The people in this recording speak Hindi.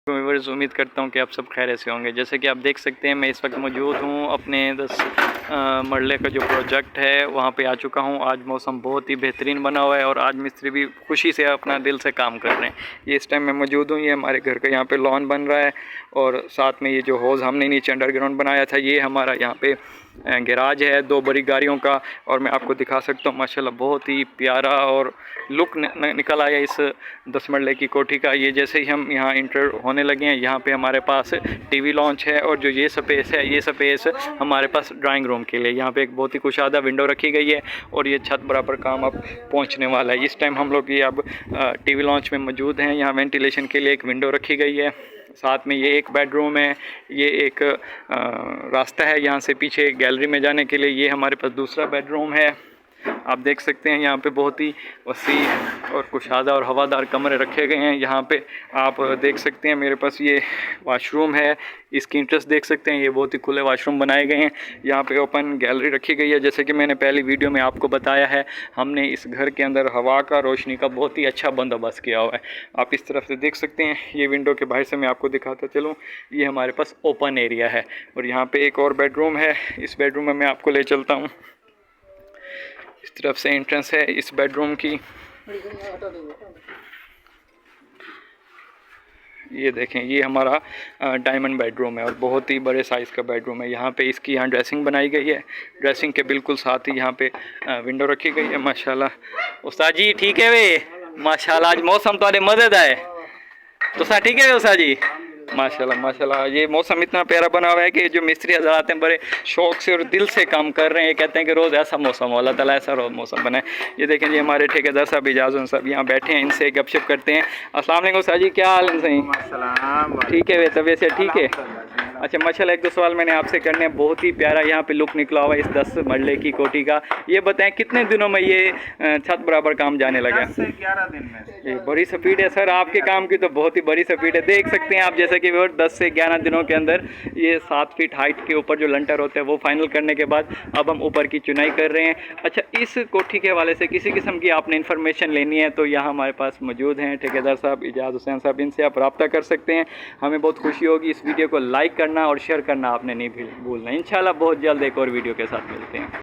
व्यूअर्स, उम्मीद करता हूँ कि आप सब खैरियत से होंगे। जैसे कि आप देख सकते हैं मैं इस वक्त मौजूद हूँ अपने 10 मरले का जो प्रोजेक्ट है वहाँ पे आ चुका हूँ। आज मौसम बहुत ही बेहतरीन बना हुआ है और आज मिस्त्री भी खुशी से अपना दिल से काम कर रहे हैं। ये इस टाइम मैं मौजूद हूँ, ये हमारे घर का यहाँ पे लॉन बन रहा है और साथ में ये जो हौज़ हमने नीचे अंडरग्राउंड बनाया था ये हमारा यहाँ पे गैराज है 2 बड़ी गाड़ियों का। और मैं आपको दिखा सकता हूँ माशाल्लाह बहुत ही प्यारा और लुक निकल आया इस 10 मरले की कोठी का। ये जैसे ही हम यहाँ इंटर होने लगे हैं यहाँ पे हमारे पास टीवी लॉन्च है और जो ये स्पेस है ये स्पेस हमारे पास ड्राइंग रूम के लिए। यहाँ पे एक बहुत ही कुशादा विंडो रखी गई है और ये छत बराबर काम अब पहुँचने वाला है। इस टाइम हम लोग ये अब टीवी लॉन्च में मौजूद हैं। यहाँ वेंटिलेशन के लिए एक विंडो रखी गई है, साथ में ये एक बेडरूम है, ये एक रास्ता है यहाँ से पीछे गैलरी में जाने के लिए। ये हमारे पास दूसरा बेडरूम है। आप देख सकते हैं यहाँ पे बहुत ही वसी और कुशादा और हवादार कमरे रखे गए हैं। यहाँ पे आप देख सकते हैं मेरे पास ये वाशरूम है, इसकी इंटरेस्ट देख सकते हैं, ये बहुत ही खुले वाशरूम बनाए गए हैं। यहाँ पे ओपन गैलरी रखी गई है। जैसे कि मैंने पहली वीडियो में आपको बताया है हमने इस घर के अंदर हवा का, रोशनी का बहुत ही अच्छा बंदोबस्त किया हुआ है। आप इस तरफ से देख सकते हैं। ये विंडो के बाहर से मैं आपको दिखाता चलूँ, ये हमारे पास ओपन एरिया है और यहाँ पर एक और बेडरूम है। इस बेडरूम में मैं आपको ले चलता हूँ। इस तरफ से एंट्रेंस है इस बेडरूम की। ये देखें, ये हमारा डायमंड बेडरूम है और बहुत ही बड़े साइज़ का बेडरूम है। यहाँ पे इसकी यहाँ ड्रेसिंग बनाई गई है। ड्रेसिंग के बिल्कुल साथ ही यहाँ पे विंडो रखी गई है। माशाल्लाह उस्ताद जी ठीक है वे, माशाल्लाह आज मौसम तो मज़ेदार है। तो सा ठीक है उस्ताद जी, माशाल्लाह माशाल्लाह। ये मौसम इतना प्यारा बना हुआ है कि जो मिस्त्री हज़रात हैं बड़े शौक़ से और दिल से काम कर रहे हैं। कहते हैं कि रोज़ ऐसा मौसम हो, अल्लाह ताला ऐसा रोज़ मौसम बनाए। ये देखें जी हमारे ठेकेदार साहब इजाज़त साहब यहाँ बैठे हैं, इनसे गपशप करते हैं। अस्सलाम वालेकुम सर जी, क्या हाल है? सही ठीक है वे, तबीयत से ठीक है? अच्छा माशाल्लाह, एक दो सवाल मैंने आपसे करने हैं। बहुत ही प्यारा यहाँ पे लुक निकला हुआ है इस 10 मरले की कोठी का। ये बताएं कितने दिनों में ये छत बराबर काम जाने लगा? 10 से 11 दिन में। ये बड़ी स्पीड है सर, आपके काम की तो बहुत ही बड़ी स्पीड है। देख सकते हैं आप जैसे कि 10 से 11 दिनों के अंदर ये 7 फीट हाइट के ऊपर जो लंटर होते हैं वो फाइनल करने के बाद अब हम ऊपर की चुनाई कर रहे हैं। अच्छा, इस कोठी के हवाले से किसी किस्म की आपने इन्फॉर्मेशन लेनी है तो यहाँ हमारे पास मौजूद हैं ठेकेदार साहब इजाज़ हुसैन साहब, इनसे आप रब्ता कर सकते हैं। हमें बहुत खुशी होगी। इस वीडियो को लाइक करना और शेयर करना आपने नहीं भूलना। इंशाल्लाह बहुत जल्द एक और वीडियो के साथ मिलते हैं।